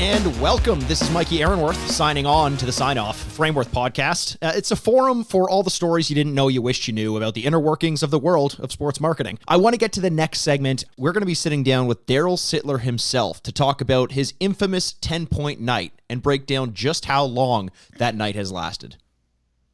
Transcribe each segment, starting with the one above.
and welcome. This is Mikey Aaronworth signing on to the Sign Off Frameworth podcast. It's a forum for all the stories you didn't know you wished you knew about the inner workings of the world of sports marketing. I want to get to the next segment. We're going to be sitting down with Darryl Sittler himself to talk about his infamous 10-point night and break down just how long that night has lasted.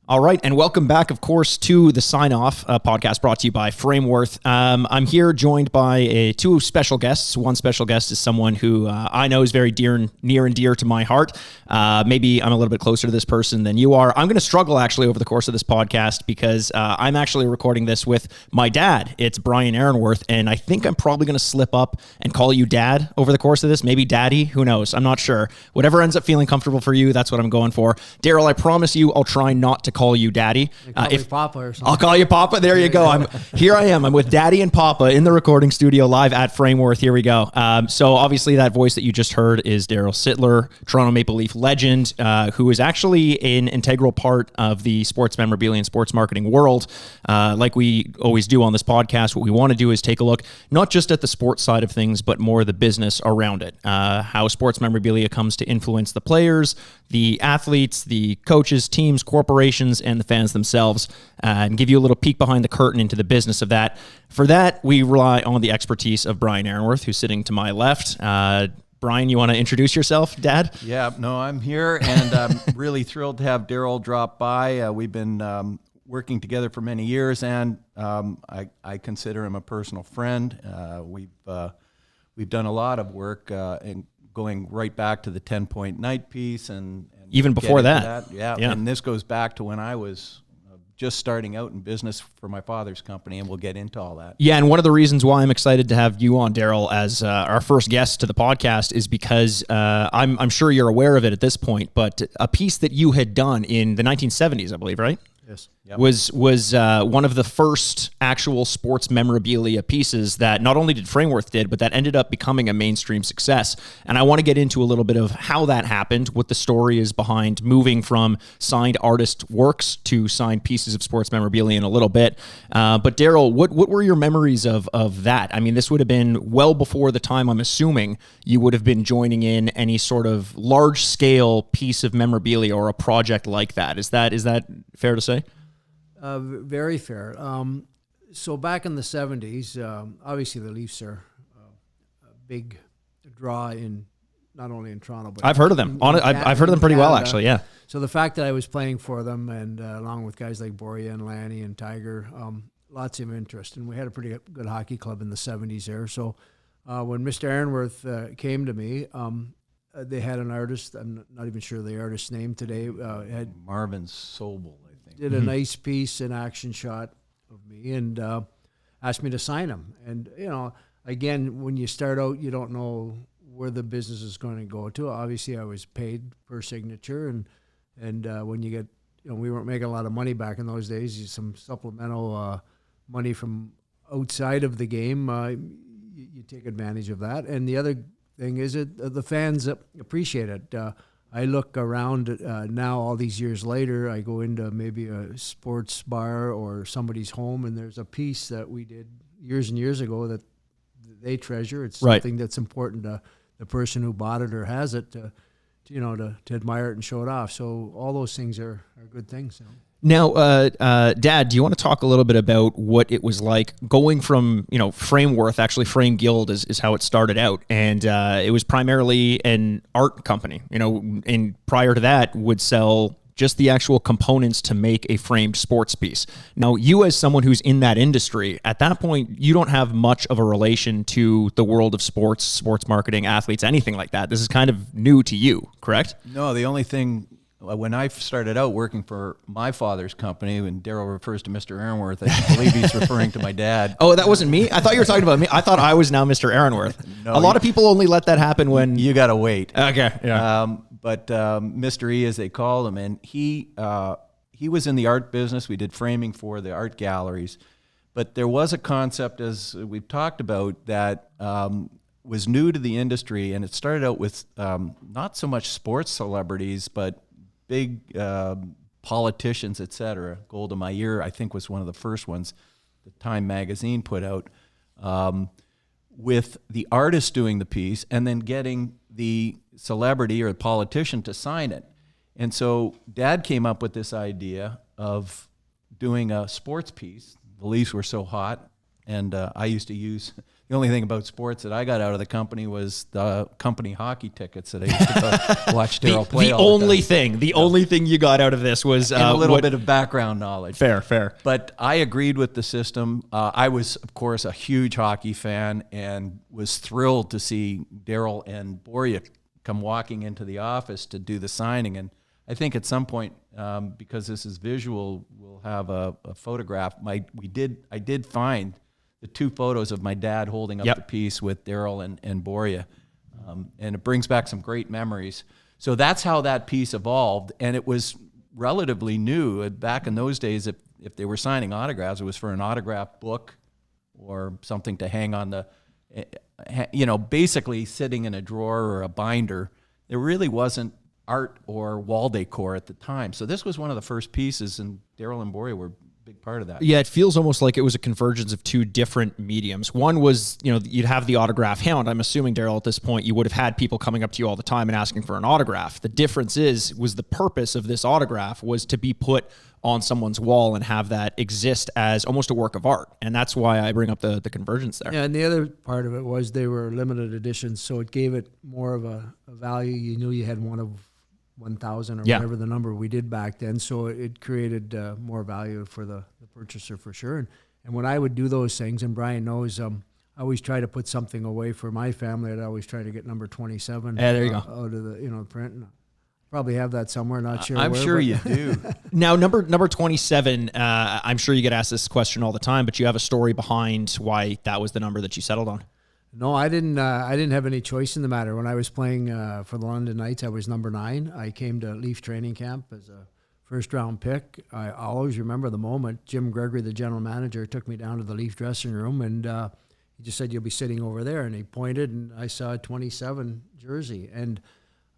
All right, and welcome back, of course, to the Sign Off podcast brought to you by Frameworth. I'm here joined by two special guests. One special guest is someone who I know is very near and dear to my heart. Maybe I'm a little bit closer to this person than you are. I'm going to struggle, actually, over the course of this podcast because I'm actually recording this with my dad. It's Brian Aaronworth, and I think I'm probably going to slip up and call you Dad over the course of this. Maybe Daddy, who knows? I'm not sure. Whatever ends up feeling comfortable for you, that's what I'm going for. Darryl, I promise you I'll try not to call you Daddy. Call me Papa or something. I'll call you Papa. There you go. Here I am. I'm with Daddy and Papa in the recording studio live at Frameworth. Here we go. So obviously that voice that you just heard is Darryl Sittler, Toronto Maple Leaf legend, who is actually an integral part of the sports memorabilia and sports marketing world. Like we always do on this podcast, what we want to do is take a look not just at the sports side of things, but more the business around it. How sports memorabilia comes to influence the players, the athletes, the coaches, teams, corporations, and the fans themselves, and give you a little peek behind the curtain into the business of that. For that, we rely on the expertise of Brian Aaronworth, who's sitting to my left. Brian, you want to introduce yourself, Dad? Yeah, no, I'm here, and I'm really thrilled to have Darryl drop by. We've been working together for many years, and I consider him a personal friend. We've done a lot of work and going right back to the 10-point night piece and even before that. Yeah, and this goes back to when I was just starting out in business for my father's company, and we'll get into all that. Yeah, and one of the reasons why I'm excited to have you on, Darryl, as our first guest to the podcast is because I'm sure you're aware of it at this point, but a piece that you had done in the 1970s, I believe, right? Yes. Yep. Was one of the first actual sports memorabilia pieces that not only did Frameworth did, but that ended up becoming a mainstream success. And I want to get into a little bit of how that happened, what the story is behind moving from signed artist works to signed pieces of sports memorabilia in a little bit. But Darryl, what were your memories of that? I mean, this would have been well before the time, I'm assuming, you would have been joining in any sort of large scale piece of memorabilia or a project like that. Is that fair to say? Very fair. So back in the 70s, obviously the Leafs are a big draw not only in Toronto, but I've heard of them. I've heard of them pretty well, actually, yeah. So the fact that I was playing for them and along with guys like Boria and Lanny and Tiger, lots of interest. And we had a pretty good hockey club in the 70s there. So when Mr. Aaronworth came to me, they had an artist, I'm not even sure the artist's name today. Had Marvin Sobel. Did a nice piece, an action shot of me, and asked me to sign him. And, again, when you start out, you don't know where the business is going to go to. Obviously, I was paid per signature, and when you get, we weren't making a lot of money back in those days. Some supplemental money from outside of the game, you take advantage of that. And the other thing is the fans appreciate it. I look around now, all these years later, I go into maybe a sports bar or somebody's home, and there's a piece that we did years and years ago that they treasure. It's something that's important to the person who bought it or has it to admire it and show it off. So all those things are good things. Now, Dad, do you want to talk a little bit about what it was like going from, Frameworth, actually Frame Guild is how it started out. And it was primarily an art company, and prior to that would sell just the actual components to make a framed sports piece. Now, you as someone who's in that industry, at that point, you don't have much of a relation to the world of sports marketing, athletes, anything like that. This is kind of new to you, correct? No, the only thing... When I started out working for my father's company, when Darryl refers to Mr. Aaronworth, I believe he's referring to my dad. Oh, that wasn't me? I thought you were talking about me. I thought I was now Mr. Aaronworth. No, a lot of people only let that happen when... You got to wait. Okay, yeah. But Mr. E, as they called him, and he was in the art business. We did framing for the art galleries. But there was a concept, as we've talked about, that was new to the industry, and it started out with not so much sports celebrities, but big politicians, etc. Golda Meir, I think, was one of the first ones that Time magazine put out. with the artist doing the piece and then getting the celebrity or the politician to sign it. And so Dad came up with this idea of doing a sports piece. The Leafs were so hot, and I used to use, the only thing about sports that I got out of the company was the company hockey tickets that I used to go watch Darryl play all the time. The only thing you got out of this was And a little bit of background knowledge. Fair. But I agreed with the system. I was, of course, a huge hockey fan and was thrilled to see Darryl and Boria come walking into the office to do the signing. And I think at some point, because this is visual, we'll have a photograph. I did find the 2 photos of my dad holding up the piece with Darryl and Boria. And it brings back some great memories. So that's how that piece evolved. And it was relatively new. Back in those days, if they were signing autographs, it was for an autograph book or something to hang on the, basically sitting in a drawer or a binder. There really wasn't art or wall decor at the time. So this was one of the first pieces, and Darryl and Boria were big part of that. Yeah, it feels almost like it was a convergence of 2 different mediums. One was, you'd have the autograph hound. I'm assuming, Darryl, at this point, you would have had people coming up to you all the time and asking for an autograph. The difference was the purpose of this autograph was to be put on someone's wall and have that exist as almost a work of art. And that's why I bring up the convergence there. Yeah, and the other part of it was they were limited editions, so it gave it more of a value. You knew you had one of 1,000 or whatever the number we did back then, so it created more value for the purchaser for sure. And when I would do those things, and Brian knows, I always try to put something away for my family. I'd always try to get number 27 there you go. out of the print. And probably have that somewhere, not sure I'm where, sure you do. Now, number 27, I'm sure you get asked this question all the time, but you have a story behind why that was the number that you settled on. No, I didn't have any choice in the matter. When I was playing for the London Knights, I was number 9. I came to Leaf training camp as a first-round pick. I always remember the moment. Jim Gregory, the general manager, took me down to the Leaf dressing room, and he just said, "You'll be sitting over there." And he pointed, and I saw a 27 jersey. And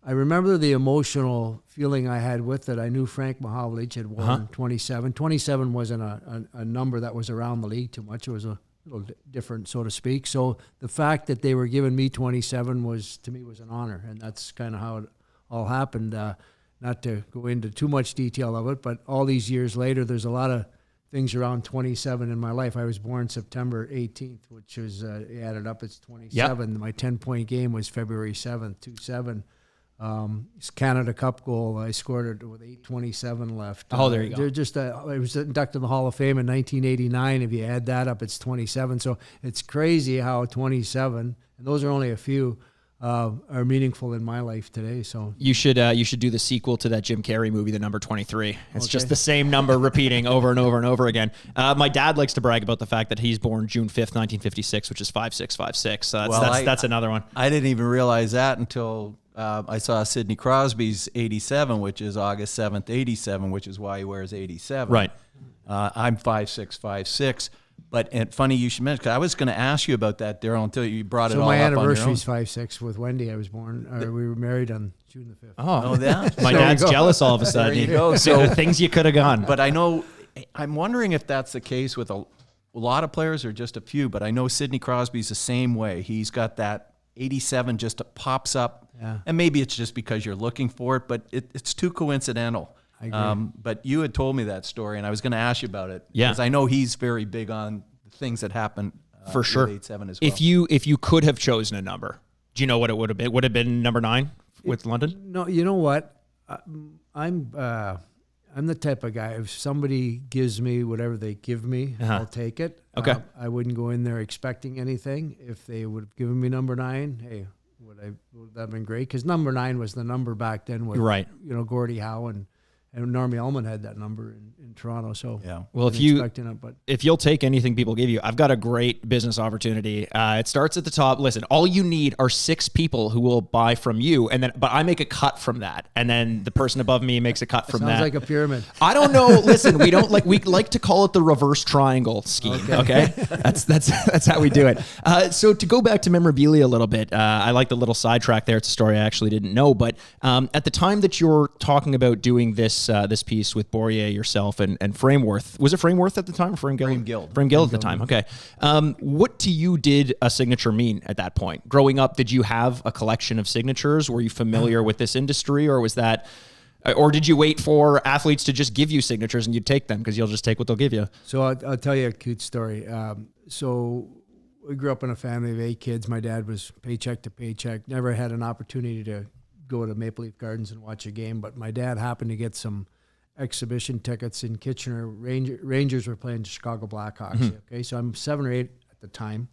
I remember the emotional feeling I had with it. I knew Frank Mahovlich had worn 27. 27 wasn't a number that was around the league too much. It was a little different, so to speak. So the fact that they were giving me 27 to me was an honor, and that's kind of how it all happened. Not to go into too much detail of it, but all these years later, there's a lot of things around 27 in my life. I was born September 18th, which is added up, it's 27. Yep. My 10-point game was February 7th, 2-7. Canada Cup goal, I scored it with 8:27 left. Oh, there you go. I was inducted in the Hall of Fame in 1989. If you add that up, it's 27. So it's crazy how 27, and those are only a few, are meaningful in my life today. So you should do the sequel to that Jim Carrey movie, The Number 23. It's just the same number repeating over and over and over again. My dad likes to brag about the fact that he's born June 5th, 1956, which is 5656. So that's another one. I didn't even realize that until I saw Sidney Crosby's 87, which is August 7th, 87, which is why he wears 87. Right. I'm 5656. But funny you should mention, because I was going to ask you about that, Darryl, until you brought it all up on your own. So my anniversary is 5/6 with Wendy. I was born, we were married on June the 5th. Oh, that? My dad's jealous all of a sudden. There you go. So things you could have gone. But I'm wondering if that's the case with a lot of players or just a few, but I know Sidney Crosby's the same way. He's got that 87 just pops up. Yeah. And maybe it's just because you're looking for it, but it's too coincidental. I agree. But you had told me that story, and I was going to ask you about it. Yeah. Because I know he's very big on the things that happen for sure. with 87 as well. If you could have chosen a number, do you know what it would have been? Would it have been number 9 with London? No, you know what? I'm the type of guy, if somebody gives me whatever they give me, I'll take it. Okay. I wouldn't go in there expecting anything. If they would have given me number 9, hey, would that have been great? Because number 9 was the number back then with, Gordie Howe and Normie Ullman had that number in Toronto. So yeah. Well, if you'll take anything people give you, I've got a great business opportunity. It starts at the top. Listen, all you need are 6 people who will buy from you, but I make a cut from that, and then the person above me makes a cut from that. Sounds like a pyramid. I don't know. Listen, we like to call it the reverse triangle scheme. Okay? That's how we do it. So to go back to memorabilia a little bit, I like the little sidetrack there. It's a story I actually didn't know, but at the time that you're talking about doing this this piece with Bourrier, yourself, and Frameworth. Was it Frameworth at the time? Or Frame Guild at the time. Okay. What to you did a signature mean at that point? Growing up, did you have a collection of signatures? Were you familiar with this industry, or was that, or did you wait for athletes to just give you signatures and you'd take them because you'll just take what they'll give you? So I'll tell you a cute story. So we grew up in a family of 8 kids. My dad was paycheck to paycheck. Never had an opportunity to go to Maple Leaf Gardens and watch a game, but my dad happened to get some exhibition tickets in Kitchener. Rangers were playing Chicago Blackhawks. Okay, so I'm 7 or 8 at the time.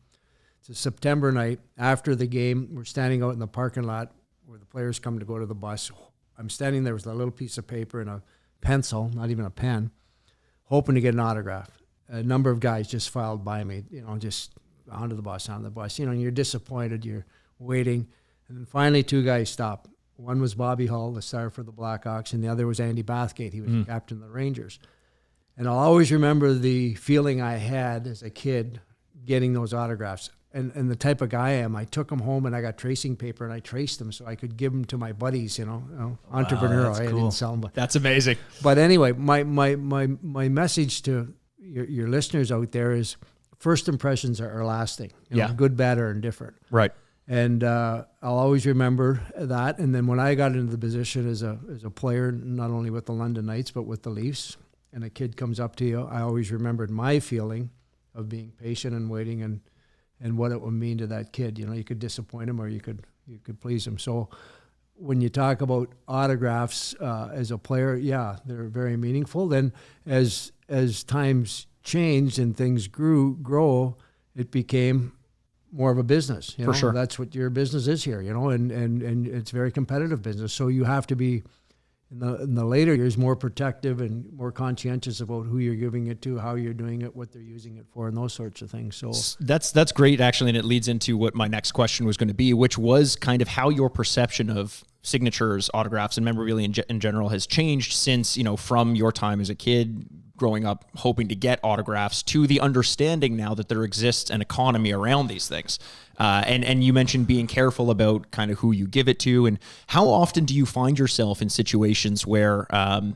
It's a September night. After the game, we're standing out in the parking lot where the players come to go to the bus. I'm standing there with a little piece of paper and a pencil, not even a pen, hoping to get an autograph. A number of guys just filed by me, just onto the bus. And you're disappointed, you're waiting. And then finally 2 guys stop. One was Bobby Hull, the star for the Blackhawks, and the other was Andy Bathgate. He was the captain of the Rangers. And I'll always remember the feeling I had as a kid getting those autographs. And the type of guy I am, I took them home and I got tracing paper and I traced them so I could give them to my buddies, entrepreneurial. Wow, I didn't sell them. That's amazing. But anyway, my message to your listeners out there is first impressions are lasting. Good, bad, or indifferent. Right. And I'll always remember that. And then when I got into the position as a player, not only with the London Knights, but with the Leafs, and a kid comes up to you, I always remembered my feeling of being patient and waiting and what it would mean to that kid. You could disappoint him or you could please him. So when you talk about autographs as a player, they're very meaningful. Then as times changed and things grow, it became more of a business. For sure. That's what your business is here, and it's a very competitive business. So you have to be, in the later years, more protective and more conscientious about who you're giving it to, how you're doing it, what they're using it for, and those sorts of things. So that's great, actually, and it leads into what my next question was going to be, which was kind of how your perception of signatures, autographs, and memorabilia in general has changed since, from your time as a kid, growing up hoping to get autographs, to the understanding now that there exists an economy around these things. And you mentioned being careful about kind of who you give it to, and how often do you find yourself in situations where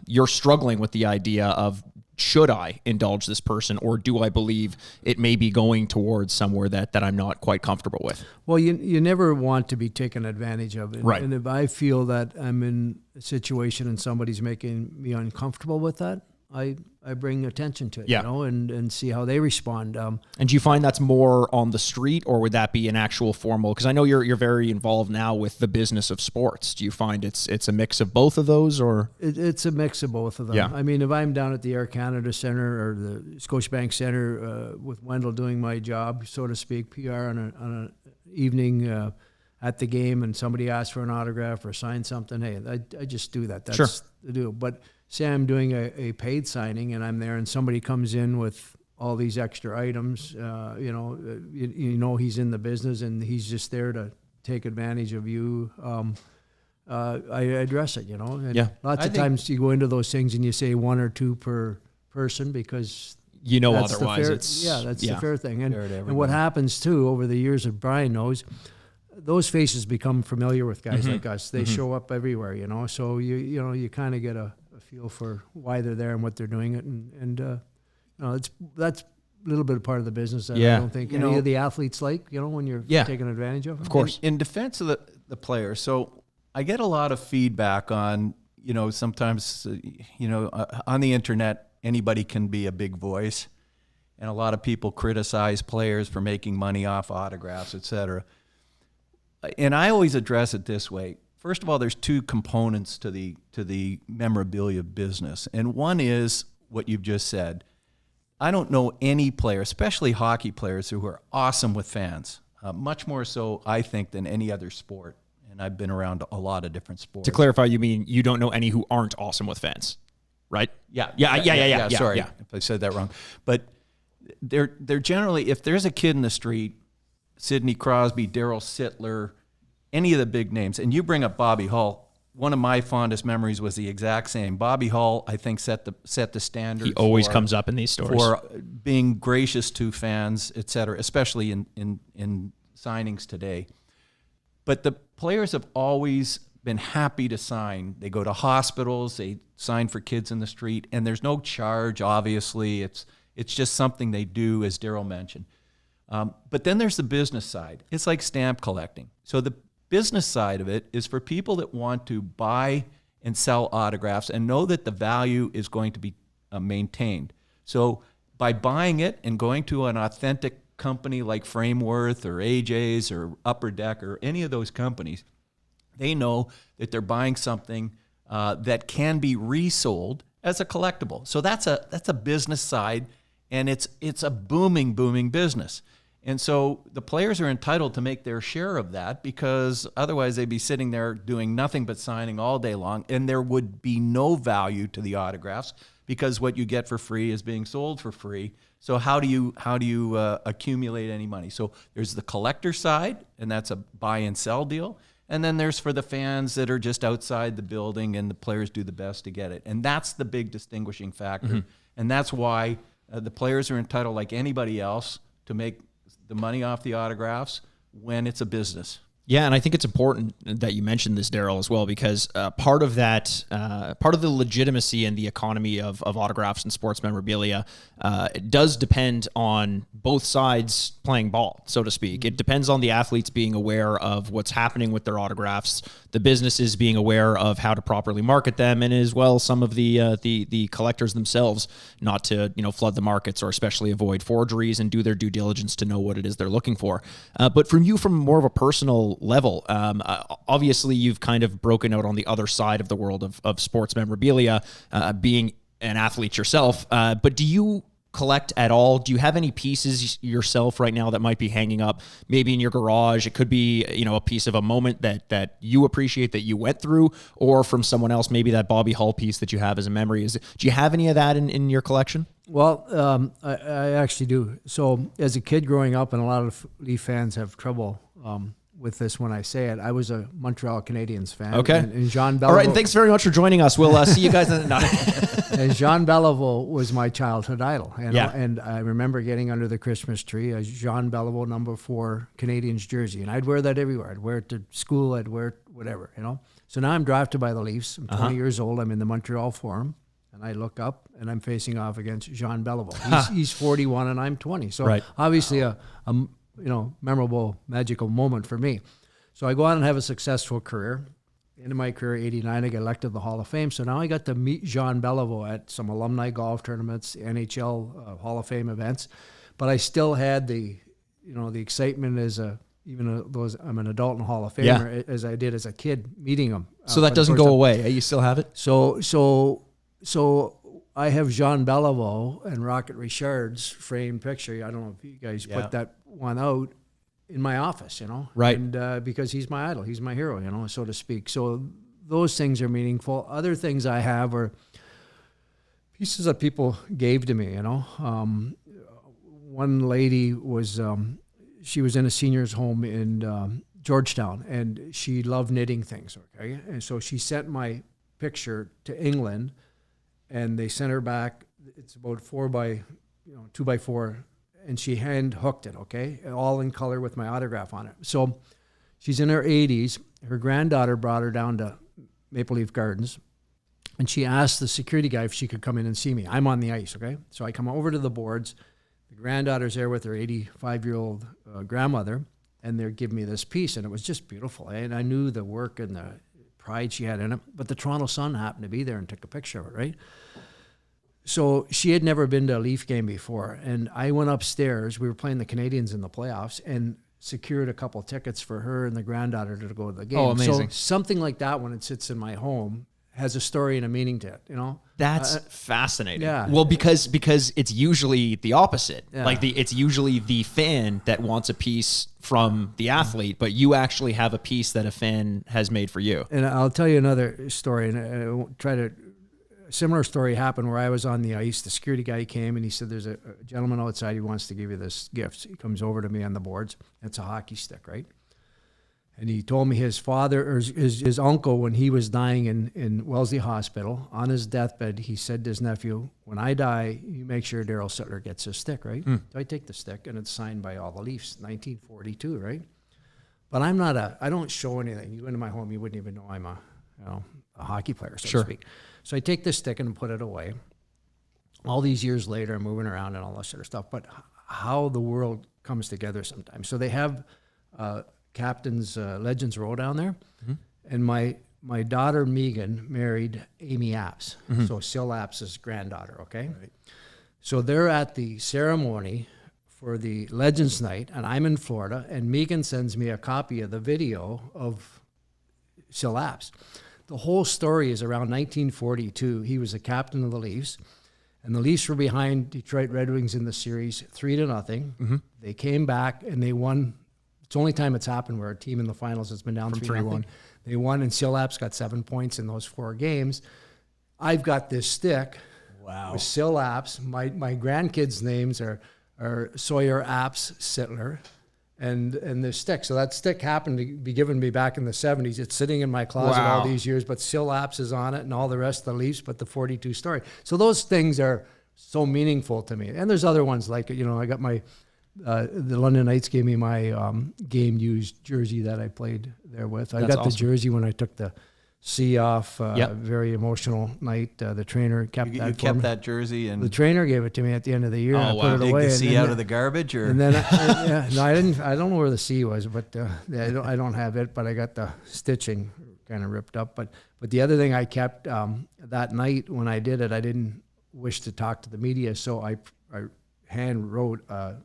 you're struggling with the idea of, should I indulge this person, or do I believe it may be going towards somewhere that I'm not quite comfortable with? Well, you never want to be taken advantage of. Right. And if I feel that I'm in a situation and somebody's making me uncomfortable with that, I bring attention to it, and see how they respond. And do you find that's more on the street, or would that be an actual formal? Because I know you're very involved now with the business of sports. Do you find it's a mix of both of those, or? It's a mix of both of them. Yeah. I mean, if I'm down at the Air Canada Centre or the Scotiabank Centre with Wendell doing my job, so to speak, PR on an evening at the game, and somebody asks for an autograph or sign something, hey, I just do that. That's Sure. the deal. But say I'm doing a paid signing and I'm there and somebody comes in with all these extra items, he's in the business and he's just there to take advantage of you. I address it, and lots of times you go into those things and you say 1 or 2 per person because that's otherwise the fair thing. And what happens too over the years, that Brian knows, those faces become familiar with guys like us. They show up everywhere, so you kind of get a feel for why they're there and what they're doing it, and that's a little bit of part of the business that I don't think any of the athletes like, when you're taken advantage of. Of course. In defense of the player, so I get a lot of feedback on, sometimes, on the internet, anybody can be a big voice, and a lot of people criticize players for making money off autographs, etc. And I always address it this way. First of all, there's 2 components to the memorabilia business. And one is what you've just said. I don't know any player, especially hockey players, who are awesome with fans. Much more so, I think, than any other sport. And I've been around a lot of different sports. To clarify, you mean you don't know any who aren't awesome with fans, right? Yeah. Sorry if I said that wrong. But they're generally, if there's a kid in the street, Sidney Crosby, Darryl Sittler, any of the big names, and you bring up Bobby Hull, one of my fondest memories was the exact same. Bobby Hull, I think, set the standard. He always comes up in these stories for being gracious to fans, et cetera, especially in signings today. But the players have always been happy to sign. They go to hospitals, they sign for kids in the street, and there's no charge, obviously. It's just something they do, as Darryl mentioned. But then there's the business side. It's like stamp collecting. So the business side of it is for people that want to buy and sell autographs and know that the value is going to be maintained. So by buying it and going to an authentic company like Frameworth or AJ's or Upper Deck or any of those companies, they know that they're buying something that can be resold as a collectible. So that's a business side, and it's a booming business. And so the players are entitled to make their share of that, because otherwise they'd be sitting there doing nothing but signing all day long, and there would be no value to the autographs, because what you get for free is being sold for free. So how do you accumulate any money? So there's the collector side, and that's a buy and sell deal. And then there's for the fans that are just outside the building, and the players do the best to get it. And that's the big distinguishing factor. Mm-hmm. And that's why the players are entitled, like anybody else, to make the money off the autographs when it's a business. Yeah, and I think it's important that you mentioned this, Darryl, as well, because part of the legitimacy and the economy of autographs and sports memorabilia, it does depend on both sides playing ball, so to speak. It depends on the athletes being aware of what's happening with their autographs, the businesses being aware of how to properly market them, and as well some of the collectors themselves not to flood the markets, or especially avoid forgeries, and do their due diligence to know what it is they're looking for. But from more of a personal level, obviously you've kind of broken out on the other side of the world of sports memorabilia, being an athlete yourself. But do you collect at all? Do you have any pieces yourself right now that might be hanging up maybe in your garage? It could be a piece of a moment that you appreciate, that you went through, or from someone else, maybe that Bobby Hull piece that you have as a memory. Do you have any of that in your collection? Well, I actually do. So as a kid growing up, and a lot of Leaf fans have trouble with this when I say it, I was a Montreal Canadiens fan. Okay. And Jean Beliveau. All right, and thanks very much for joining us. We'll see you guys in the And Jean Beliveau was my childhood idol. Yeah. And I remember getting under the Christmas tree a Jean Beliveau number 4 Canadiens jersey. And I'd wear that everywhere. I'd wear it to school. I'd wear it whatever, So now I'm drafted by the Leafs. I'm 20 years old. I'm in the Montreal Forum. And I look up, and I'm facing off against Jean Beliveau. He's 41, and I'm 20. So right. Obviously a memorable, magical moment for me. So I go on and have a successful career. Into my career, 89, I got elected to the Hall of Fame. So now I got to meet Jean Beliveau at some alumni golf tournaments, NHL Hall of Fame events. But I still had the excitement even though I'm an adult and Hall of Famer, as I did as a kid meeting him. So that doesn't go away. You still have it? So I have Jean Beliveau and Rocket Richard's framed picture. I don't know if you guys put that one out in my office, Right. And because he's my idol, he's my hero, so to speak. So those things are meaningful. Other things I have are pieces that people gave to me, One lady was, she was in a senior's home in Georgetown, and she loved knitting things, okay? And so she sent my picture to England, and they sent her back. It's about 2 by 4, and she hand hooked it, okay, all in color with my autograph on it. So she's in her 80s. Her granddaughter brought her down to Maple Leaf Gardens, and she asked the security guy if she could come in and see me. I'm on the ice, okay? So I come over to the boards. The granddaughter's there with her 85-year-old grandmother, and they're giving me this piece, and it was just beautiful. And I knew the work and the pride she had in it, but the Toronto Sun happened to be there and took a picture of it, right? So she had never been to a Leaf game before, and I went upstairs. We were playing the Canadiens in the playoffs, and secured a couple tickets for her and the granddaughter to go to the game. Oh, amazing. So something like that, when it sits in my home, has a story and a meaning to it, That's fascinating. Yeah. Well, because it's usually the opposite. Yeah. Like it's usually the fan that wants a piece from the athlete, but you actually have a piece that a fan has made for you. And I'll tell you another story, and I won't try to. A similar story happened where I was on the ice. The security guy came and he said, "There's a gentleman outside who wants to give you this gift." He comes over to me on the boards. It's a hockey stick, right? And he told me his father, or his uncle, when he was dying in Wellesley Hospital, on his deathbed, he said to his nephew, "When I die, you make sure Darryl Sittler gets his stick," right? So I take the stick, and it's signed by all the Leafs, 1942, right? But I don't show anything. You go into my home, you wouldn't even know I'm a hockey player, so to speak. So I take this stick and put it away. All these years later, I'm moving around and all that sort of stuff. But how the world comes together sometimes. So they have Captain's Legends Row down there. Mm-hmm. And my daughter, Megan, married Amy Apps. Mm-hmm. So Sil Apps' granddaughter, okay? Right. So they're at the ceremony for the Legends Night, and I'm in Florida, and Megan sends me a copy of the video of Sil Apps. The whole story is around 1942. He was the captain of the Leafs, and the Leafs were behind Detroit Red Wings in the series 3-0. Mm-hmm. They came back, and they won. It's the only time it's happened where a team in the finals has been down 3-1. They won, and Sil Apps got 7 points in those 4 games. I've got this stick with Sil Apps. My grandkids' names are Sawyer Apps Sittler, and this stick. So that stick happened to be given to me back in the 70s. It's sitting in my closet all these years, but Sil Apps is on it and all the rest of the Leafs, but the 42 story. So those things are so meaningful to me. And there's other ones like, I got my, the London Knights gave me my game-used jersey that I played there with. I got awesome. The jersey when I took the C off, very emotional night. The trainer kept that. You kept that jersey, and the trainer gave it to me at the end of the year. Oh, and I put it away. Dig the C out of the garbage, or and then I didn't. I don't know where the C was, but I don't have it. But I got the stitching kind of ripped up. But the other thing I kept that night when I did it, I didn't wish to talk to the media, so I hand wrote a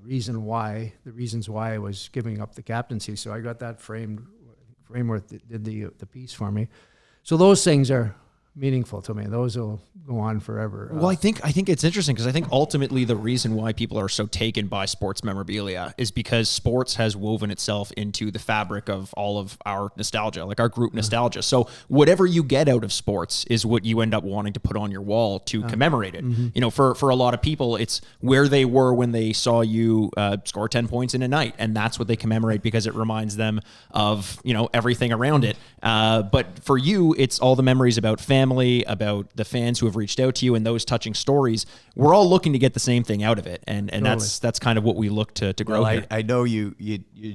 reason why, the reasons why I was giving up the captaincy. So I got that framed. Frameworth did the piece for me. So those things are meaningful to me. Those will go on forever. Well, I think it's interesting because I think ultimately the reason why people are so taken by sports memorabilia is because sports has woven itself into the fabric of all of our nostalgia, like our group nostalgia. So whatever you get out of sports is what you end up wanting to put on your wall to commemorate it. Mm-hmm. For a lot of people, it's where they were when they saw you score 10 points in a night, and that's what they commemorate because it reminds them of everything around it. But for you, it's all the memories about family, about the fans who have reached out to you, and those touching stories. We're all looking to get the same thing out of it, and totally. that's kind of what we look to grow here. I know you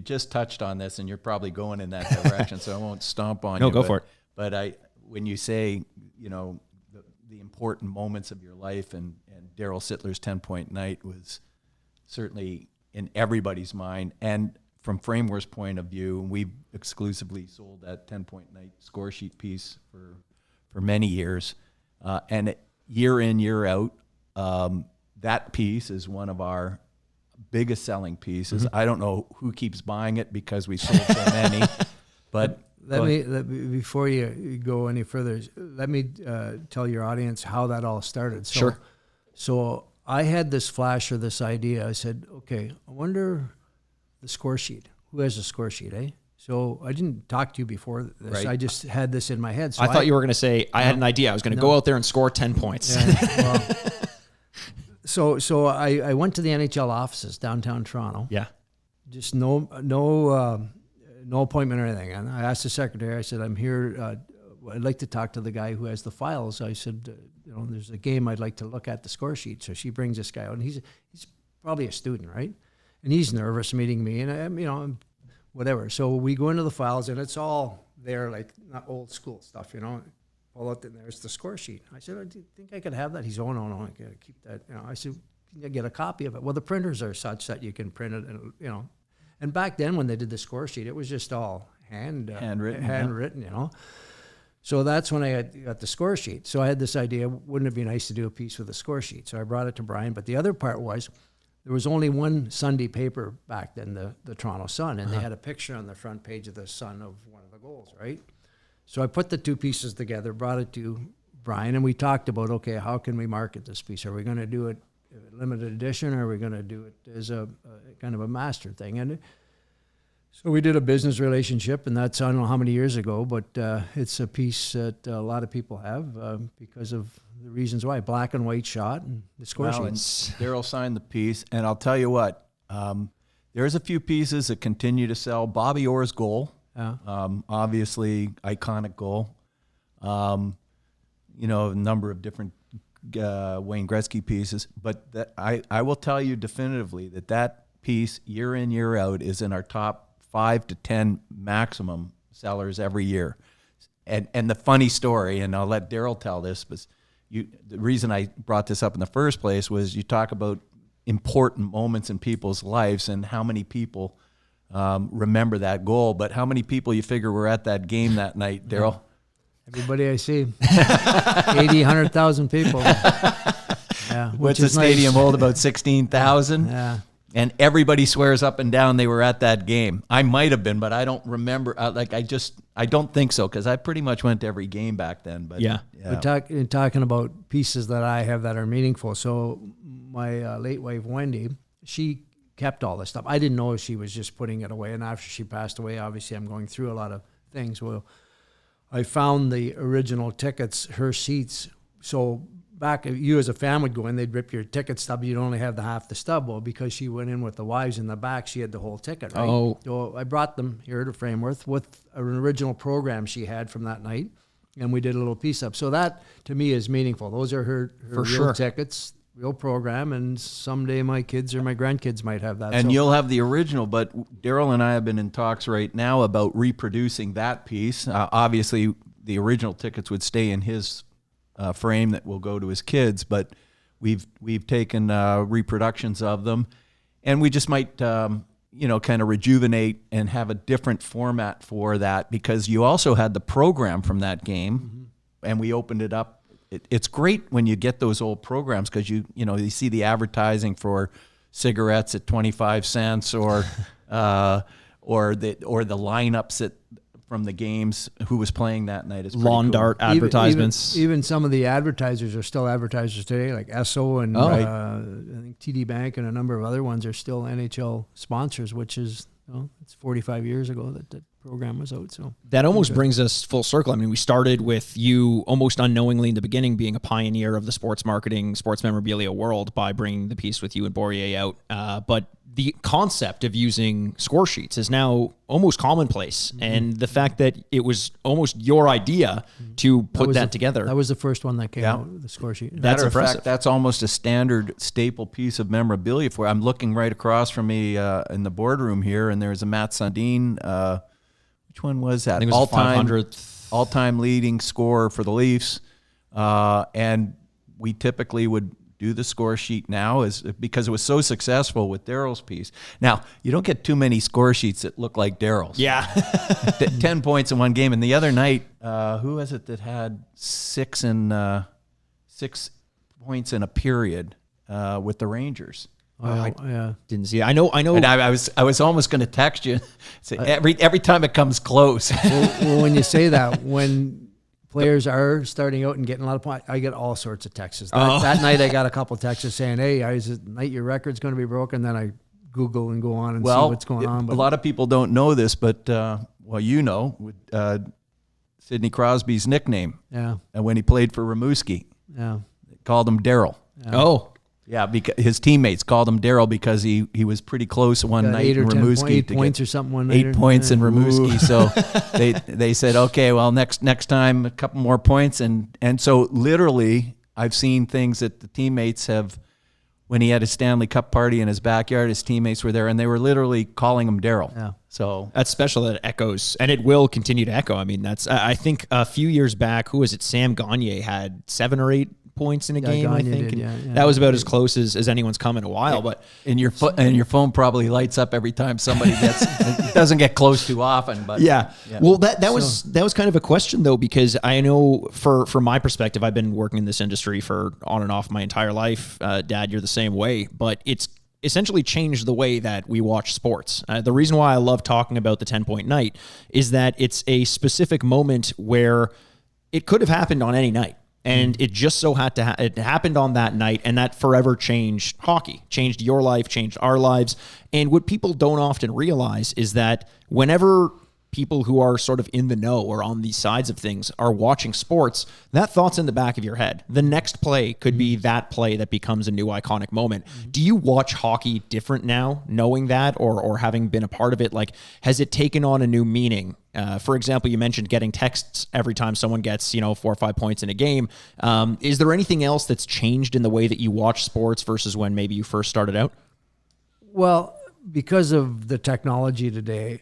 just touched on this, and you're probably going in that direction, so I won't stomp on you. No, go for it. But when you say the important moments of your life, and Darryl Sittler's 10-point night was certainly in everybody's mind, and from Frameworth's point of view, we've exclusively sold that 10-point night score sheet piece for many years, and year in, year out, that piece is one of our biggest selling pieces. Mm-hmm. I don't know who keeps buying it because we sold so many, but let me before you go any further, let me tell your audience how that all started. So, sure. So I had this flash or this idea. I said, okay, I wonder the score sheet. Who has a score sheet, eh? So I didn't talk to you before this. Right. I just had this in my head. So I thought you were going to say, I had an idea. I was going to go out there and score 10 points. Yeah, well, so I went to the NHL offices downtown Toronto. Yeah. Just no appointment or anything. And I asked the secretary, I said, I'm here. I'd like to talk to the guy who has the files. I said, there's a game I'd like to look at the score sheet. So she brings this guy out, and he's probably a student, right? And he's nervous meeting me, and I'm whatever. So we go into the files, and it's all there, like not old school stuff, Pull out, and there's the score sheet. I said, do you think I could have that? He's, oh, no, I got to keep that. I said, can you get a copy of it? Well, the printers are such that you can print it, and And back then, when they did the score sheet, it was just all handwritten, So that's when I got the score sheet. So I had this idea, wouldn't it be nice to do a piece with a score sheet? So I brought it to Brian. But the other part was, there was only one Sunday paper back then, the Toronto Sun, and they had a picture on the front page of the Sun of one of the goals, right? So I put the two pieces together, brought it to Brian, and we talked about, okay, how can we market this piece? Are we going to do it limited edition, or are we going to do it as a kind of a master thing? And so we did a business relationship, and that's, I don't know how many years ago, but it's a piece that a lot of people have because of the reasons why. Black and white shot and the score sheets. Darryl signed the piece, and I'll tell you what, there's a few pieces that continue to sell. Bobby Orr's goal, obviously iconic goal. A number of different Wayne Gretzky pieces, but I will tell you definitively that piece, year in, year out, is in our top 5 to 10 maximum sellers every year. And the funny story, and I'll let Darryl tell this, but the reason I brought this up in the first place was you talk about important moments in people's lives and how many people remember that goal. But how many people you figure were at that game that night, Darryl? Everybody I see. 80, 100,000 people. Yeah, What's the stadium hold? About 16,000? Yeah. And everybody swears up and down they were at that game. I might have been, but I don't remember. I don't think so, because I pretty much went to every game back then. But Yeah. But talking about pieces that I have that are meaningful. So my late wife, Wendy, she kept all this stuff. I didn't know she was just putting it away. And after she passed away, obviously I'm going through a lot of things. Well, I found the original tickets, her seats. So back, you as a family would go in, they'd rip your ticket stub. You'd only have the half the stub. Well, because she went in with the wives in the back, she had the whole ticket, right? Oh. So I brought them here to Frameworth with an original program she had from that night, and we did a little piece up. So that, to me, is meaningful. Those are her For real sure. tickets, real program, and someday my kids or my grandkids might have that. And So- you'll have the original, but Darryl and I have been in talks right now about reproducing that piece. Obviously, the original tickets would stay in his frame that will go to his kids, but we've taken reproductions of them, and we just might kind of rejuvenate and have a different format for that, because you also had the program from that game, and we opened it up. It's great when you get those old programs, because you see the advertising for cigarettes at 25 cents or the lineups from the games, who was playing that night. Is Lawn dart advertisements. Even some of the advertisers are still advertisers today, like Esso and I think TD Bank and a number of other ones are still NHL sponsors, which is it's 45 years ago that program was out. So That almost brings us full circle. I mean, we started with you almost unknowingly in the beginning being a pioneer of the sports marketing, sports memorabilia world by bringing the piece with you and Bourrier out. But the concept of using score sheets is now almost commonplace. Mm-hmm. And the fact that it was almost your idea to put that together. That was the first one that came out, the score sheet. That's Matter of impressive. fact, that's almost a standard staple piece of memorabilia for. I'm looking right across from me in the boardroom here, and there's a Matt Sundin. Which one was that? I think it was the 500th. All-time leading scorer for the Leafs. And we typically would do the score sheet now because it was so successful with Darryl's piece. Now, you don't get too many score sheets that look like Darryl's. Yeah. 10 points in one game. And the other night, who was it that had 6 points in a period with the Rangers? Yeah. Didn't see it. I know. And I was almost going to text you. Say every time it comes close. Well, when you say that, when players are starting out and getting a lot of points, I get all sorts of texts. That night I got a couple texts saying, "Hey, is it night your record's going to be broken?" Then I Google and go on and see what's going on. But a lot of people don't know this, but Sidney Crosby's nickname. Yeah. And when he played for Rimouski, Yeah. they called him Darryl. Yeah. Oh. Yeah, because his teammates called him Darryl because he was pretty close one Got night 8 in or 10 Rimouski. eight to points get or something one night. 8 points in Rimouski. So they said, okay, well, next time a couple more points. And so literally I've seen things that the teammates have, when he had his Stanley Cup party in his backyard, his teammates were there and they were literally calling him Darryl. Yeah. So that's special that it echoes, and it will continue to echo. I mean, I think a few years back, who was it? Sam Gagner had 7 or 8 points in a game, I Gagner think. did, And yeah. that was about as close as anyone's come in a while. But And your phone probably lights up every time somebody gets. It doesn't get close too often, but yeah. Well, that was kind of a question though, because I know from my perspective, I've been working in this industry for on and off my entire life. Dad, you're the same way, but it's essentially changed the way that we watch sports. The reason why I love talking about the 10-point night is that it's a specific moment where it could have happened on any night. And it just so had to it happened on that night, and that forever changed hockey, changed your life, changed our lives. And what people don't often realize is that whenever people who are sort of in the know or on these sides of things are watching sports, that thought's in the back of your head. The next play could be that play that becomes a new iconic moment. Do you watch hockey different now, knowing that, or having been a part of it? Like, has it taken on a new meaning? For example, you mentioned getting texts every time someone gets, 4 or 5 points in a game. Is there anything else that's changed in the way that you watch sports versus when maybe you first started out? Well, because of the technology today,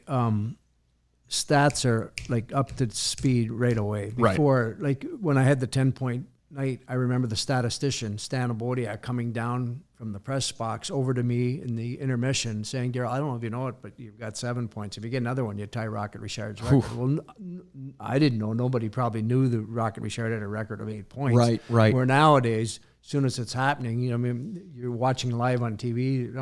stats are like up to speed right away. Right. Before, like when I had the 10-point night, I remember the statistician, Stan Abodia, coming down from the press box over to me in the intermission saying, Darryl, I don't know if you know it, but you've got 7 points. If you get another one, you tie Rocket Richard's record. Well, I didn't know. Nobody probably knew that Rocket Richard had a record of 8 points. Right. Where nowadays, as soon as it's happening, I mean, you're watching live on TV,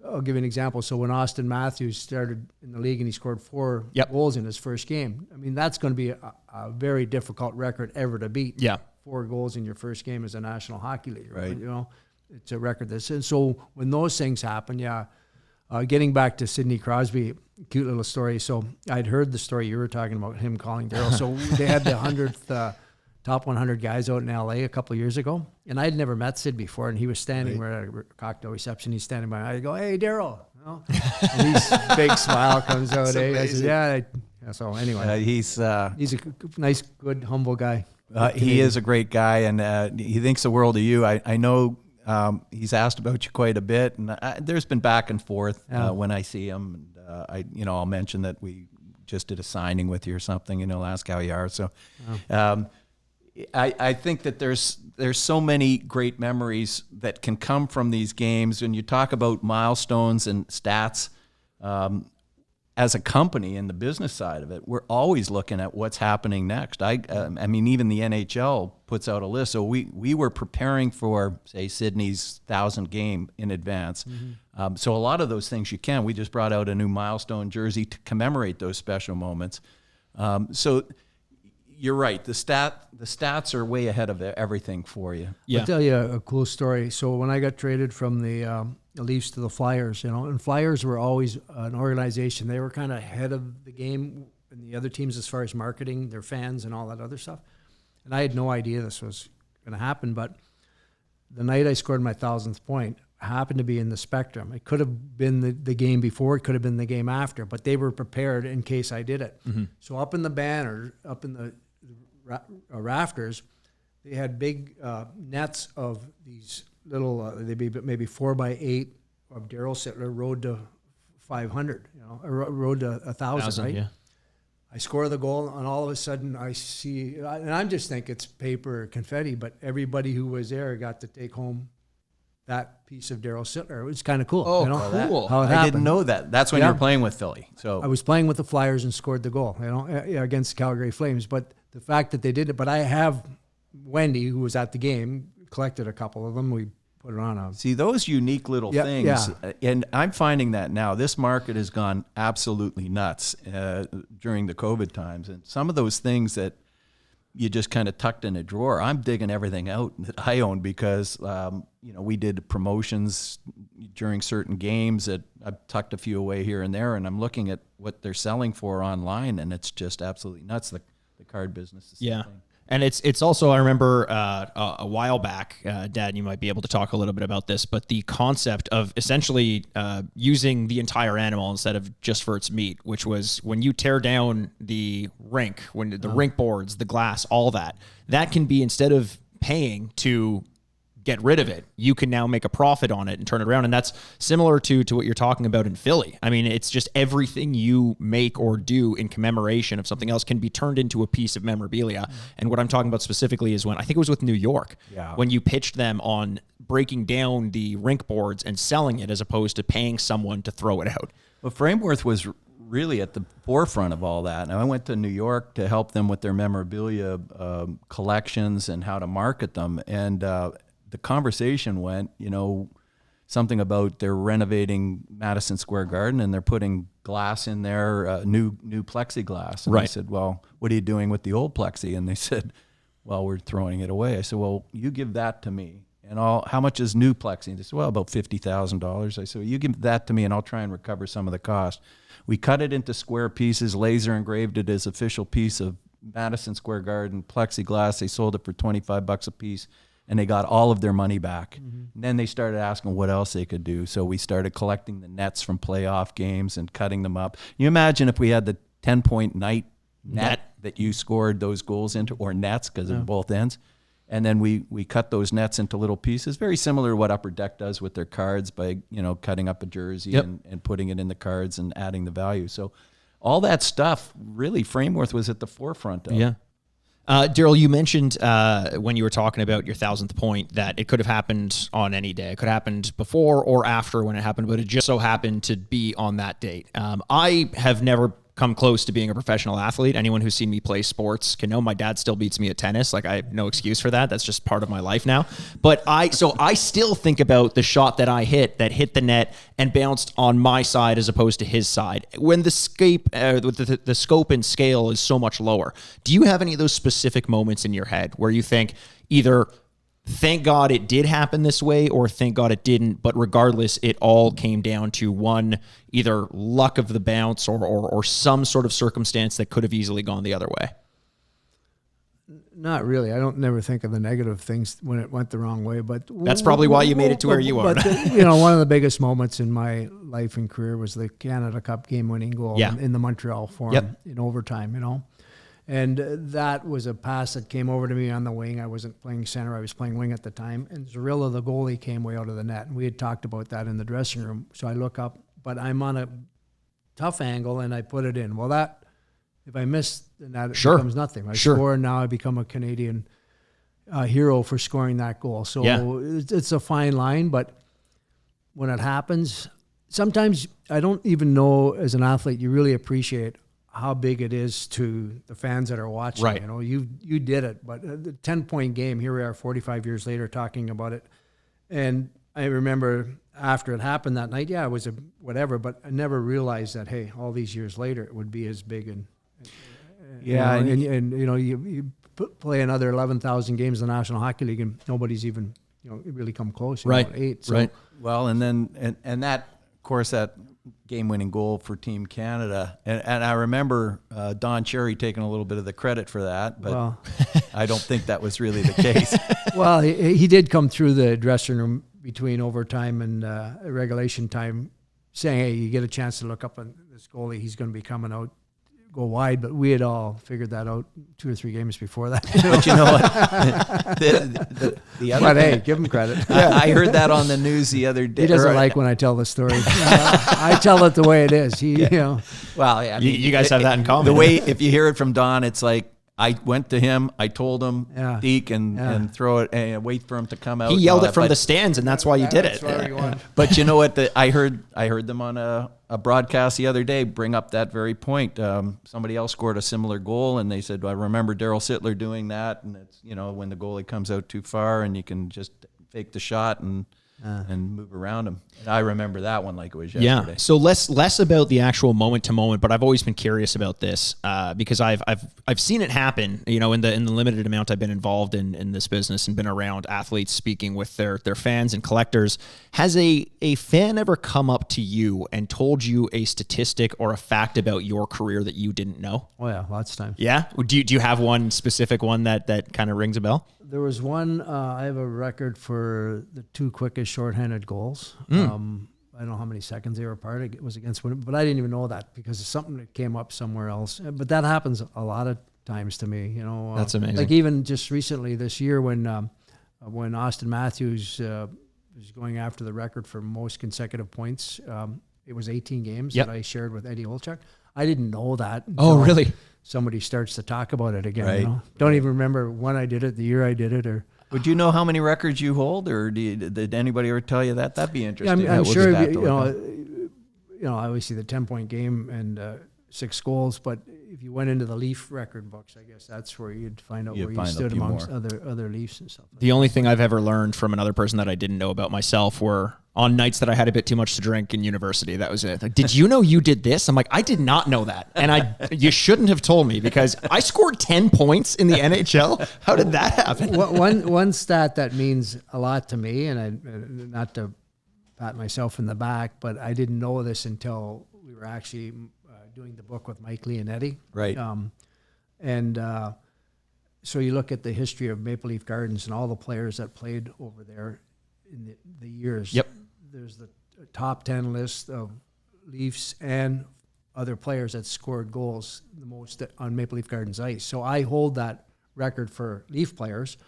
I'll give you an example. So when Austin Matthews started in the league and he scored 4 goals in his first game, I mean, that's going to be a very difficult record ever to beat. Yeah. 4 goals in your first game as a National Hockey League. Right. It's a record that's, and so when those things happen, getting back to Sidney Crosby, cute little story. So I'd heard the story you were talking about, him calling Darryl. So they had the 100th top 100 guys out in LA a couple of years ago, and I'd never met Sid before, and he was standing, we're at a cocktail reception, he's standing by, I go, hey, Darryl, and his big smile comes out. Hey, I said, so anyway. He's a nice, good, humble guy. He is a great guy, and he thinks the world of you. I know he's asked about you quite a bit, and there's been back and forth when I see him. And I'll mention that we just did a signing with you or something. Ask how you are. So, I think that there's so many great memories that can come from these games. When you talk about milestones and stats, as a company in the business side of it, we're always looking at what's happening next. I mean, even the NHL puts out a list. So we were preparing for, say, Sydney's 1,000 game in advance. Mm-hmm. So a lot of those things we just brought out a new milestone jersey to commemorate those special moments. So you're right. The stats are way ahead of everything for you. Yeah. I'll tell you a cool story. So when I got traded from the Leafs to the Flyers, and Flyers were always an organization. They were kind of ahead of the game and the other teams as far as marketing their fans and all that other stuff. And I had no idea this was going to happen. But the night I scored my 1,000th point, happened to be in the Spectrum. It could have been the game before, it could have been the game after, but they were prepared in case I did it. Mm-hmm. So up in the banner, up in the rafters, they had big nets of these little, they'd be maybe 4x8 of Darryl Sittler, road to 500, road to 1,000, right? Yeah. I score the goal, and all of a sudden I see, and I just think it's paper or confetti, but everybody who was there got to take home that piece of Darryl Sittler. It was kind of cool. Oh, cool. How it I happened. didn't know that. That's when you were playing with Philly. So I was playing with the Flyers and scored the goal, against the Calgary Flames. But the fact that they did it, but I have Wendy, who was at the game, collected a couple of them. We put it on. See, those unique little things, and I'm finding that now. This market has gone absolutely nuts during the COVID times. And some of those things that you just kind of tucked in a drawer, I'm digging everything out that I own because, we did promotions during certain games that I've tucked a few away here and there, and I'm looking at what they're selling for online, and it's just absolutely nuts. The card business is the same thing. And it's also, I remember a while back, Dad, you might be able to talk a little bit about this, but the concept of essentially using the entire animal instead of just for its meat, which was when you tear down the rink, when the rink boards, the glass, all that can be, instead of paying to get rid of it, you can now make a profit on it and turn it around. And that's similar to what you're talking about in Philly. I mean, it's just everything you make or do in commemoration of something else can be turned into a piece of memorabilia. Mm-hmm. And what I'm talking about specifically is when, I think it was with New York, when you pitched them on breaking down the rink boards and selling it as opposed to paying someone to throw it out. Well, Frameworth was really at the forefront of all that. And I went to New York to help them with their memorabilia collections and how to market them. And the conversation went, something about they're renovating Madison Square Garden and they're putting glass in there, new plexiglass. And right. I said, well, what are you doing with the old plexi? And they said, well, we're throwing it away. I said, well, you give that to me. And how much is new plexi? And they said, well, about $50,000. I said, well, you give that to me and I'll try and recover some of the cost. We cut it into square pieces, laser engraved it as official piece of Madison Square Garden plexiglass. They sold it for $25 a piece. And they got all of their money back. Mm-hmm. And then they started asking what else they could do. So we started collecting the nets from playoff games and cutting them up. You imagine if we had the 10-point night net that you scored those goals into, or nets because of both ends. And then we cut those nets into little pieces, very similar to what Upper Deck does with their cards by, cutting up a jersey and putting it in the cards and adding the value. So all that stuff, really, Frameworth was at the forefront of. Yeah. Darryl, you mentioned when you were talking about your 1,000th point that it could have happened on any day. It could have happened before or after when it happened, but it just so happened to be on that date. I have never come close to being a professional athlete. Anyone who's seen me play sports can know my dad still beats me at tennis. Like, I have no excuse for that. That's just part of my life now. But I still think about the shot that I hit that hit the net and bounced on my side as opposed to his side when the scope and scale is so much lower. Do you have any of those specific moments in your head where you think either thank God it did happen this way, or thank God it didn't, but regardless, it all came down to one, either luck of the bounce or some sort of circumstance that could have easily gone the other way? Not really. I don't never think of the negative things when it went the wrong way, but that's probably why you made it to where you are. But one of the biggest moments in my life and career was the Canada Cup game-winning goal in the Montreal Forum in overtime, And that was a pass that came over to me on the wing. I wasn't playing center. I was playing wing at the time. And Zarilla, the goalie, came way out of the net. And we had talked about that in the dressing room. So I look up, but I'm on a tough angle, and I put it in. Well, if I miss the net, it becomes nothing. I score, and now I become a Canadian hero for scoring that goal. So it's a fine line, but when it happens, sometimes I don't even know, as an athlete, you really appreciate how big it is to the fans that are watching. Right. You did it, but the 10-point game, here we are 45 years later talking about it. And I remember after it happened that night, it was a whatever, but I never realized that, hey, all these years later, it would be as big. And you play another 11,000 games in the National Hockey League, and nobody's even, really come close. Right. 8. So. Right. Well, and then, and that, of course, that game-winning goal for Team Canada. And I remember Don Cherry taking a little bit of the credit for that, but I don't think that was really the case. Well, he did come through the dressing room between overtime and regulation time saying, hey, you get a chance to look up on this goalie. He's going to be coming out, go wide. But we had all figured that out 2 or 3 games before that. But you know what? the other but hey, give him credit. I heard that on the news the other day. He doesn't like when I tell the story. I tell it the way it is. Well, yeah, I mean, you guys have that in common. The way, if you hear it from Don, it's like, I went to him, I told him, deke, and throw it, and wait for him to come out. He yelled it from the stands, and that's why you did it. But you know what? I heard them on a broadcast the other day bring up that very point. Somebody else scored a similar goal, and they said, well, I remember Darryl Sittler doing that, and it's, when the goalie comes out too far, and you can just fake the shot and move around him. And I remember that one like it was yesterday. Yeah. So less about the actual moment to moment, but I've always been curious about this because I've seen it happen. In the limited amount I've been involved in this business and been around athletes speaking with their fans and collectors. Has a fan ever come up to you and told you a statistic or a fact about your career that you didn't know? Oh yeah, lots of times. Yeah. Do you have one specific one that kind of rings a bell? There was one, I have a record for the 2 quickest shorthanded goals. I don't know how many seconds they were apart. It was against Winnipeg, but I didn't even know that because it's something that came up somewhere else. But that happens a lot of times to me. That's amazing. Like even just recently this year when Austin Matthews was going after the record for most consecutive points, it was 18 games that I shared with Eddie Olchuk. I didn't know that. Oh, really? Somebody starts to talk about it again. Right. Don't even remember when I did it, the year I did it, or. Would you know how many records you hold, or did anybody ever tell you that? That'd be interesting. Yeah, I'm sure. Obviously the 10-point game and 6 goals, but if you went into the Leaf record books, I guess that's where you'd find out where you stood amongst other Leafs and stuff. The only thing I've ever learned from another person that I didn't know about myself were on nights that I had a bit too much to drink in university. That was it. Like, did you know you did this? I'm like, I did not know that. And you shouldn't have told me because I scored 10 points in the NHL. How did that happen? One stat that means a lot to me, and I not to pat myself in the back, but I didn't know this until we were actually doing the book with Mike Leonetti. Right. So you look at the history of Maple Leaf Gardens and all the players that played over there in the years. Yep. There's the top 10 list of Leafs and other players that scored goals the most on Maple Leaf Gardens ice. So I hold that record for Leaf players,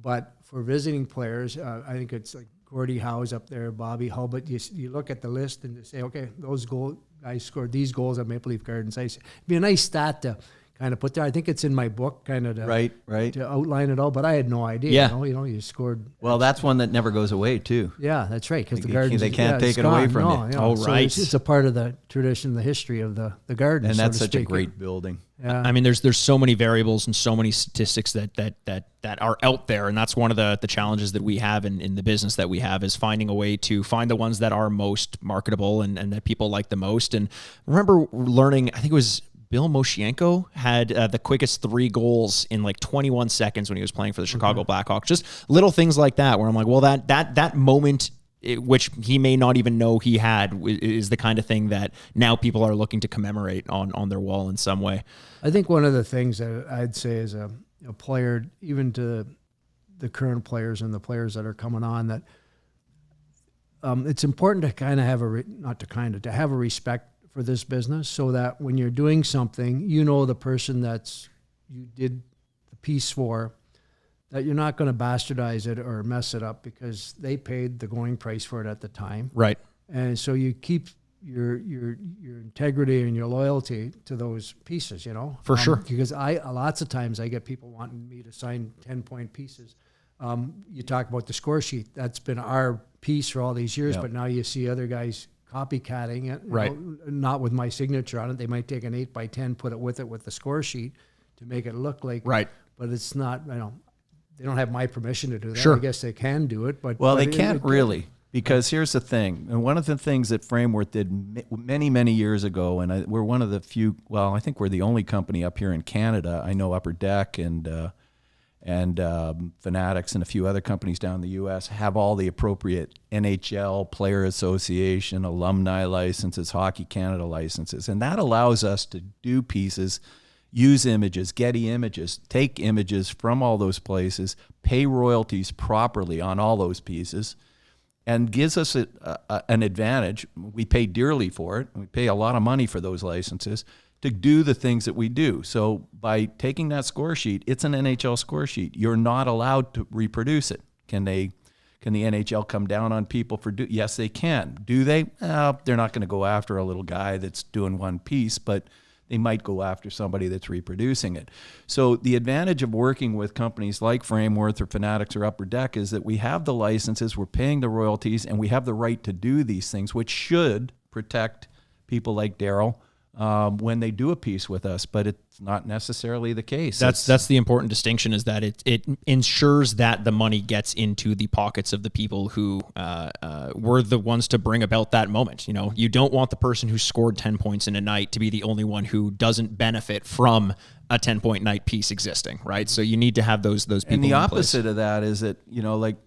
But for visiting players, I think it's like Gordie Howe's up there, Bobby Hubbard. You look at the list and you say, okay, those guys scored these goals at Maple Leaf Gardens. It'd be a nice stat to kind of put there. I think it's in my book, kind of to, right. to outline it all. But I had no idea. Yeah. You scored. Well, that's one that never goes away too. Yeah, that's right. Because the They Gardens, can't take it away from you. Oh, So right. it's a part of the tradition, the history of the Gardens. And so that's to such a speak. great building. Yeah. I mean, there's so many variables and so many statistics that are out there, and that's one of the challenges that we have in the business that we have is finding a way to find the ones that are most marketable and that people like the most. And I remember learning, I think it was Bill Moshienko had the quickest 3 goals in like 21 seconds when he was playing for the Chicago Blackhawks. Just little things like that where I'm like, well, that moment, which he may not even know he had, is the kind of thing that now people are looking to commemorate on their wall in some way. I think one of the things that I'd say as a player, even to the current players and the players that are coming on, that it's important to kind of have to have a respect for this business, so that when you're doing something, the person you did the piece for, that you're not going to bastardize it or mess it up because they paid the going price for it at the time. Right. And so you keep your integrity and your loyalty to those pieces, For sure. Because lots of times I get people wanting me to sign 10-point pieces. You talk about the score sheet. That's been our piece for all these years, but now you see other guys copycatting it, right? Not with my signature on it. They might take an 8x10, put it with the score sheet to make it look like, right. But it's not, they don't have my permission to do that. Sure. I guess they can do it, but they can't really, because here's the thing. And one of the things that Frameworth did many, many years ago, and we're one of the few, I think we're the only company up here in Canada. I know Upper Deck and Fanatics and a few other companies down in the U.S. have all the appropriate NHL, Player Association, alumni licenses, Hockey Canada licenses. And that allows us to do pieces, use images, Getty Images, take images from all those places, pay royalties properly on all those pieces, and gives us an advantage. We pay dearly for it. We pay a lot of money for those licenses to do the things that we do. So by taking that score sheet, it's an NHL score sheet. You're not allowed to reproduce it. Can the NHL come down on people for yes, they can. Do they? They're not going to go after a little guy that's doing one piece, but they might go after somebody that's reproducing it. So the advantage of working with companies like Frameworth or Fanatics or Upper Deck is that we have the licenses, we're paying the royalties, and we have the right to do these things, which should protect people like Darryl when they do a piece with us, but it's not necessarily the case. That's the important distinction, is that it ensures that the money gets into the pockets of the people who were the ones to bring about that moment. You don't want the person who scored 10 points in a night to be the only one who doesn't benefit from a 10-point night piece existing, right? So you need to have those people. And the in opposite place. of that is that, like,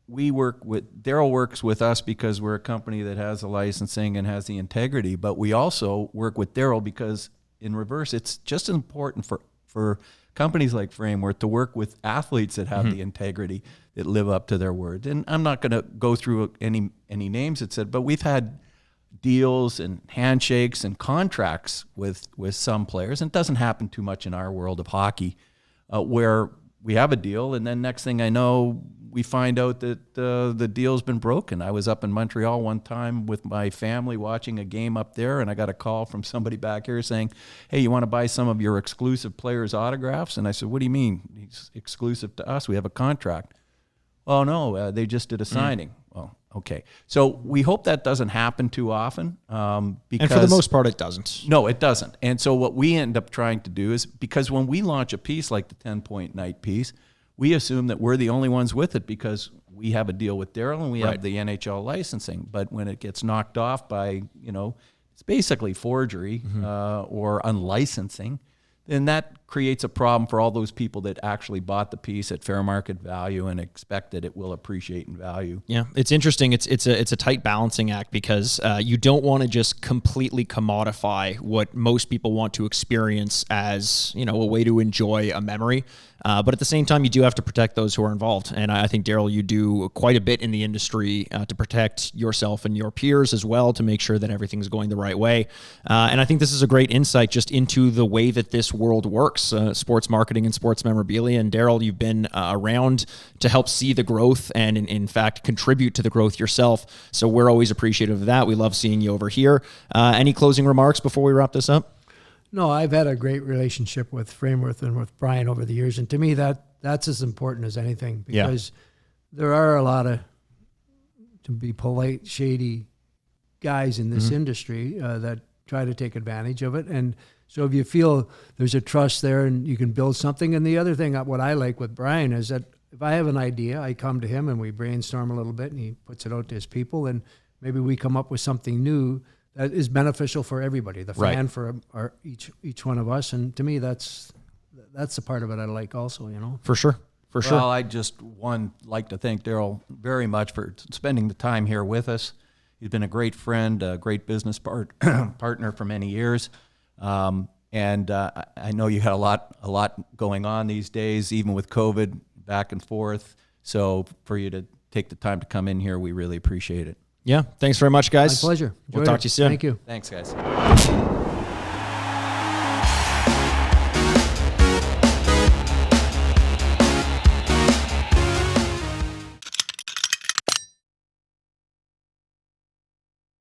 Darryl works with us because we're a company that has the licensing and has the integrity, but we also work with Darryl because in reverse, it's just as important for companies like Frameworth to work with athletes that have the integrity, that live up to their word. And I'm not going to go through any names that said, but we've had deals and handshakes and contracts with some players, and it doesn't happen too much in our world of hockey, where we have a deal, and then next thing I know, we find out that the deal's been broken. I was up in Montreal one time with my family watching a game up there, and I got a call from somebody back here saying, hey, you want to buy some of your exclusive players' autographs? And I said, what do you mean? He's exclusive to us. We have a contract. Oh, no, they just did a signing. Well, okay. So we hope that doesn't happen too often. Because, and for the most part, it doesn't. No, it doesn't. And so what we end up trying to do is, because when we launch a piece like the 10-point night piece, we assume that we're the only ones with it because we have a deal with Darryl and we have the NHL licensing. But when it gets knocked off by, it's basically forgery or unlicensing, then that creates a problem for all those people that actually bought the piece at fair market value and expect that it will appreciate in value. Yeah, it's interesting. It's a tight balancing act because you don't want to just completely commodify what most people want to experience as a way to enjoy a memory. But at the same time, you do have to protect those who are involved. And I think, Darryl, you do quite a bit in the industry to protect yourself and your peers as well, to make sure that everything's going the right way. And I think this is a great insight just into the way that this world works, sports marketing and sports memorabilia. And Darryl, you've been around to help see the growth and in fact contribute to the growth yourself. So we're always appreciative of that. We love seeing you over here. Any closing remarks before we wrap this up? No, I've had a great relationship with Frameworth and with Brian over the years. And to me, that's as important as anything, because there are a lot of, to be polite, shady guys in this industry that try to take advantage of it. And so if you feel there's a trust there and you can build something. And the other thing, what I like with Brian is that if I have an idea, I come to him and we brainstorm a little bit and he puts it out to his people, and maybe we come up with something new that is beneficial for everybody, the fan, for each one of us. And to me, that's the part of it I like also, you know. For sure. Well, I just like to thank Darryl very much for spending the time here with us. He's been a great friend, a great business partner for many years. And I know you had a lot going on these days, even with COVID back and forth. So for you to take the time to come in here, we really appreciate it. Yeah. Thanks very much, guys. My pleasure. We'll talk to you soon. Thank you. Thanks, guys.